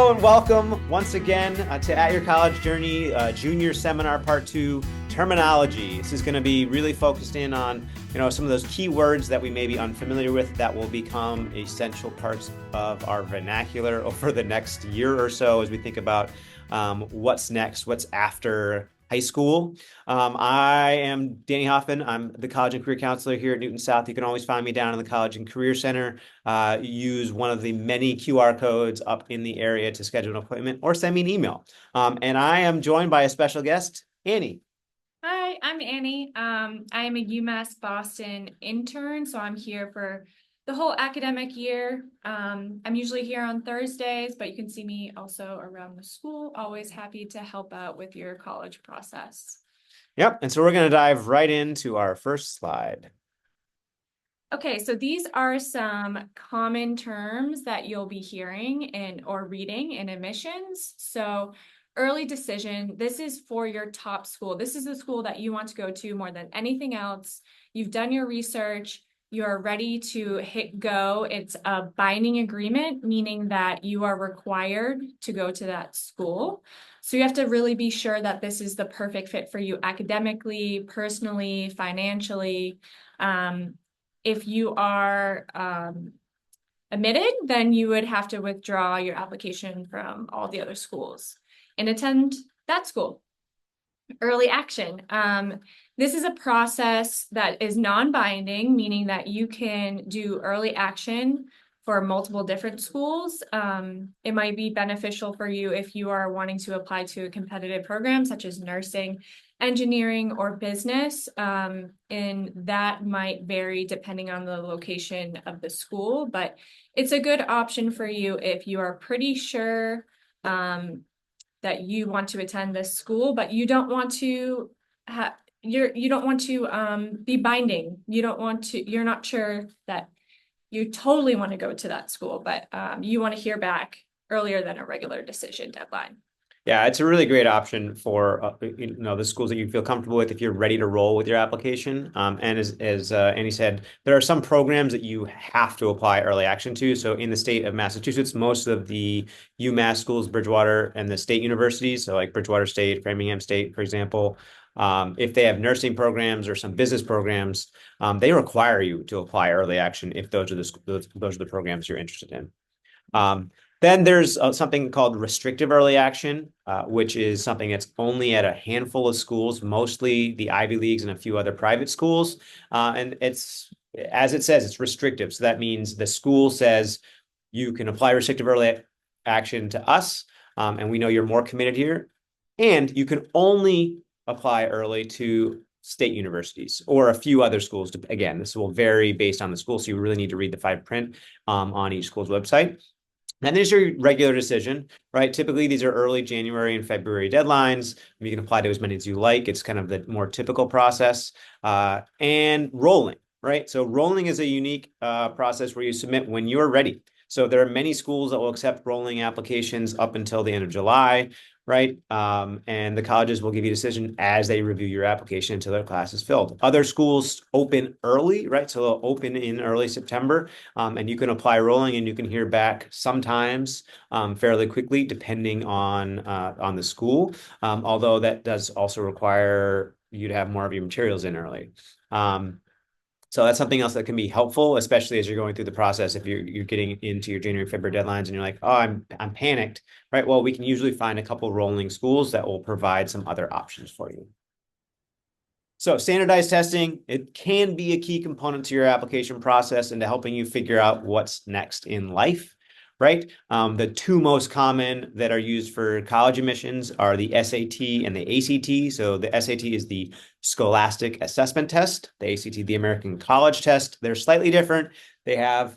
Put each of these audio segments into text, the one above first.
Hello and welcome once again to At Your College Journey Junior Seminar Part 2, Terminology. This is going to be really focused in on some of those key words that we may be unfamiliar with that will become essential parts of our vernacular over the next year or so as we think about what's next, what's after high school. I am Danny Hoffman. I'm the College and Career Counselor here at Newton South. You can always find me down in the College and Career Center. Use one of the many QR codes up in the area to schedule an appointment or send me an email. And I am joined by a special guest, Annie. Hi, I'm Annie. I am a UMass Boston intern, so I'm here for the whole academic year. I'm usually here on Thursdays, but you can see me also around the school. Always happy to help out with your college process. Yep, and so we're going to dive right into our first slide. Okay, so these are some common terms that you'll be hearing or reading in admissions. So early decision, this is for your top school. This is the school that you want to go to more than anything else. You've done your research, you're ready to hit go. It's a binding agreement, meaning that you are required to go to that school. So you have to really be sure that this is the perfect fit for you academically, personally, financially. If you are admitted, then you would have to withdraw your application from all the other schools and attend that school. Early action. This is a process that is non-binding, meaning that you can do early action for multiple different schools. It might be beneficial for you if you are wanting to apply to a competitive program such as nursing, engineering, or business. And that might vary depending on the location of the school, but it's a good option for you if you are pretty sure that you want to attend this school, but you don't want to be binding. You're not sure that you totally want to go to that school, but you want to hear back earlier than a regular decision deadline. Yeah, it's a really great option for the schools that you feel comfortable with if you're ready to roll with your application. And as Annie said, there are some programs that you have to apply early action to. So in the state of Massachusetts, most of the UMass schools, Bridgewater, and the state universities, so like Bridgewater State, Framingham State, for example, if they have nursing programs or some business programs, they require you to apply early action if those are the programs you're interested in. Then there's something called restrictive early action, which is something that's only at a handful of schools, mostly the Ivy Leagues and a few other private schools. And it's, as it says, it's restrictive. So that means the school says you can apply restrictive early action to us, and we know you're more committed here. And you can only apply early to state universities or a few other schools. Again, this will vary based on the school, so you really need to read the fine print on each school's website. And there's your regular decision, right? Typically, these are early January and February deadlines. You can apply to as many as you like. It's kind of the more typical process. And rolling, right? So rolling is a unique process where you submit when you're ready. So there are many schools that will accept rolling applications up until the end of July, right? And the colleges will give you a decision as they review your application until their class is filled. Other schools open early, right? So they'll open in early September, and you can apply rolling and you can hear back sometimes fairly quickly, depending on the school. Although that does also require you to have more of your materials in early. So that's something else that can be helpful, especially as you're going through the process. If you're getting into your January, February deadlines and you're like, oh, I'm panicked, right? Well, we can usually find a couple rolling schools that will provide some other options for you. So standardized testing, it can be a key component to your application process and to helping you figure out what's next in life, right? The two most common that are used for college admissions are the SAT and the ACT. So the SAT is the Scholastic Assessment Test, the ACT, the American College Test. They're slightly different. They have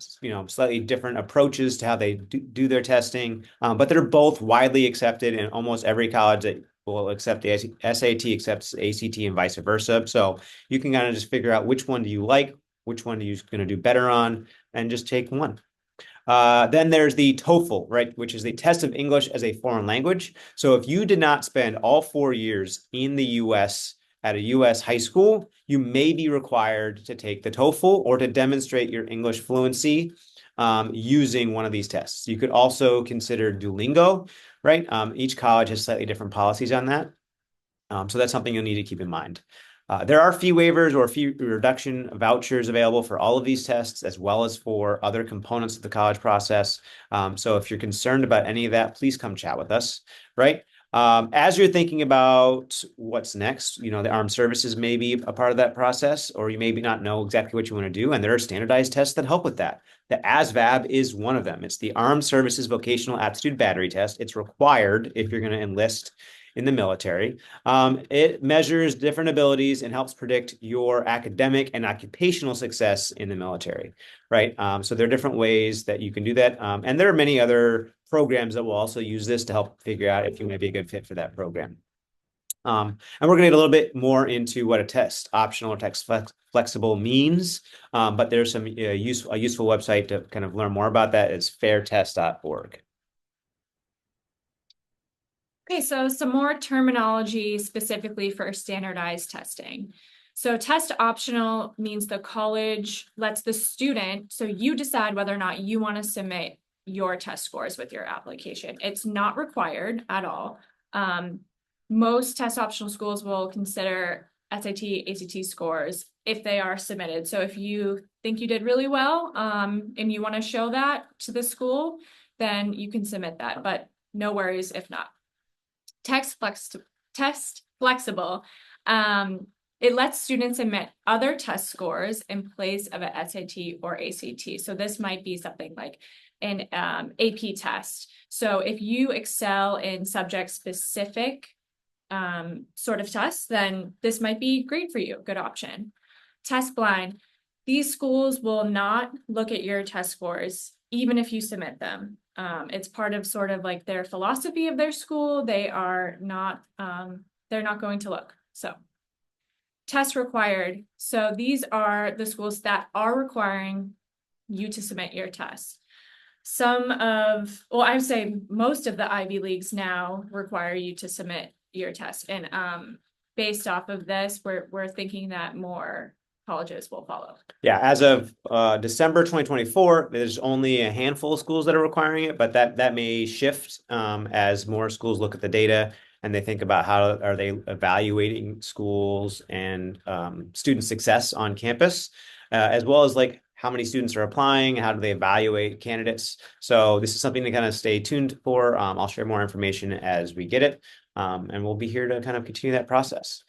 slightly different approaches to how they do their testing, but they're both widely accepted in almost every college that will accept the SAT, accepts ACT, and vice versa. So you can kind of just figure out which one do you like, which one are you going to do better on, and just take one. Then there's the TOEFL, right, which is the test of English as a foreign language. So if you did not spend all 4 years in the U.S. at a U.S. high school, you may be required to take the TOEFL or to demonstrate your English fluency. using one of these tests. You could also consider Duolingo, right? Each college has slightly different policies on that. So that's something you'll need to keep in mind. There are fee waivers or fee reduction vouchers available for all of these tests, as well as for other components of the college process. So if you're concerned about any of that, please come chat with us, right? As you're thinking about what's next, the armed services may be a part of that process, or you maybe not know exactly what you want to do, and there are standardized tests that help with that. The ASVAB is one of them. It's the Armed Services Vocational Aptitude Battery Test. It's required if you're going to enlist in the military. It measures different abilities and helps predict your academic and occupational success in the military, right? So there are different ways that you can do that. And there are many other programs that will also use this to help figure out if you might be a good fit for that program. And we're going to get a little bit more into what a test optional or text flexible means. But there's a useful website to kind of learn more about that. It's fairtest.org. Okay, so some more terminology specifically for standardized testing. So test optional means the college lets the student, so you decide whether or not you want to submit your test scores with your application. It's not required at all. Most test optional schools will consider SAT, ACT scores if they are submitted. So if you think you did really well and you want to show that to the school, then you can submit that, but no worries if not. Test flexible. It lets students submit other test scores in place of an SAT or ACT. So this might be something like an AP test. So if you excel in subject specific sort of tests, then this might be great for you. Good option. Test blind. These schools will not look at your test scores, even if you submit them. It's part of sort of like their philosophy of their school. They are not, they're not going to look. So test required. So these are the schools that are requiring you to submit your tests. I would say most of the Ivy Leagues now require you to submit your test. And based off of this, we're thinking that more colleges will follow. Yeah, as of December 2024, there's only a handful of schools that are requiring it, but that may shift as more schools look at the data and they think about how are they evaluating schools and student success on campus, as well as like how many students are applying, how do they evaluate candidates. So this is something to kind of stay tuned for. I'll share more information as we get it, and we'll be here to kind of continue that process.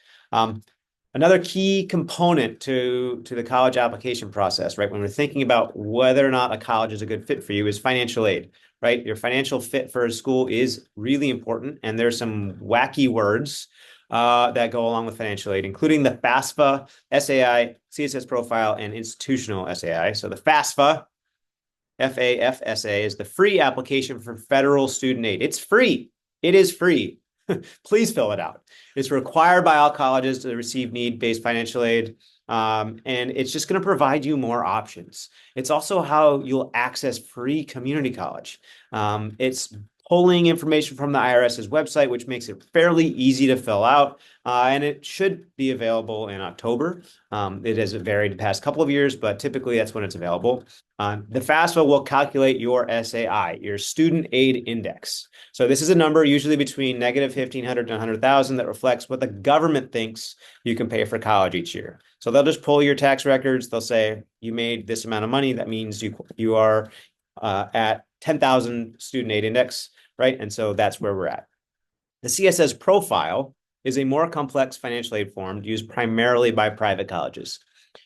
Another key component to the college application process, right? When we're thinking about whether or not a college is a good fit for you is financial aid, right? Your financial fit for a school is really important. And there's some wacky words that go along with financial aid, including the FAFSA, SAI, CSS profile, and institutional SAI. So the FAFSA, FAFSA is the free application for federal student aid. It's free. It is free. Please fill it out. It's required by all colleges to receive need-based financial aid, and it's just going to provide you more options. It's also how you'll access free community college. It's pulling information from the IRS's website, which makes it fairly easy to fill out, and it should be available in October. It has varied the past couple of years, but typically that's when it's available. The FAFSA will calculate your SAI, your Student Aid Index. So this is a number usually between negative 1,500 to 100,000 that reflects what the government thinks you can pay for college each year. So they'll just pull your tax records. They'll say you made this amount of money. That means you are at 10,000 Student Aid Index, right? And so that's where we're at. The CSS profile is a more complex financial aid form used primarily by private colleges.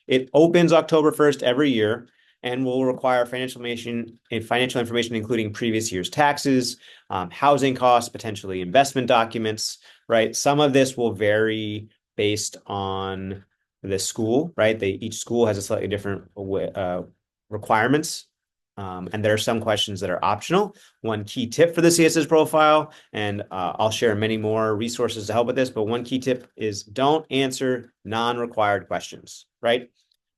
It opens October 1st every year and will require financial information, including previous year's taxes, housing costs, potentially investment documents, right? Some of this will vary based on the school, right? Each school has a slightly different requirements. And there are some questions that are optional. One key tip for the CSS profile, and I'll share many more resources to help with this, but one key tip is don't answer non-required questions, right?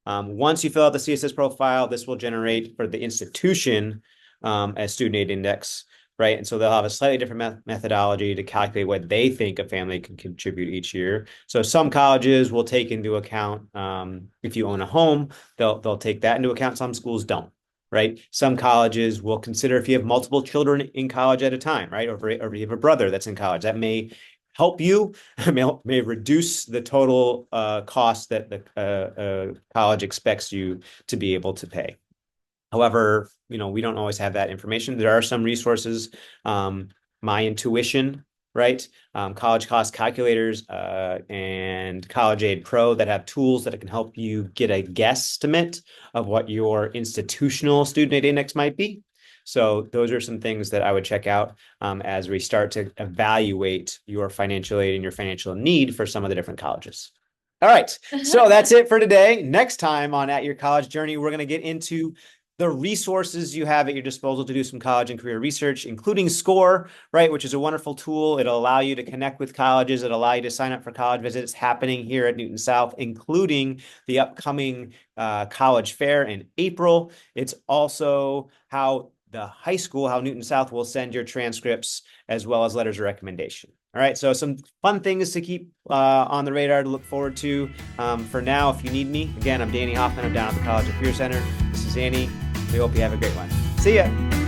Once you fill out the CSS profile, this will generate for the institution a student aid index, right? And so they'll have a slightly different methodology to calculate what they think a family can contribute each year. So some colleges will take into account if you own a home, they'll take that into account. Some schools don't. right? Some colleges will consider if you have multiple children in college at a time, right? Or if you have a brother that's in college, that may help you, may reduce the total cost that the college expects you to be able to pay. However, we don't always have that information. There are some resources, My Intuition, right? College cost calculators, and College Aid Pro that have tools that can help you get a guesstimate of what your institutional student aid index might be. So those are some things that I would check out as we start to evaluate your financial aid and your financial need for some of the different colleges. All right, so that's it for today. Next time on At Your College Journey, we're going to get into the resources you have at your disposal to do some college and career research, including SCORE, right, which is a wonderful tool. It'll allow you to connect with colleges. It'll allow you to sign up for college visits happening here at Newton South, including the upcoming college fair in April. It's also how Newton South will send your transcripts as well as letters of recommendation. All right, so some fun things to keep on the radar to look forward to. For now, if you need me, again, I'm Danny Hoffman. I'm down at the College and Career Center. This is Annie. We hope you have a great one. See ya.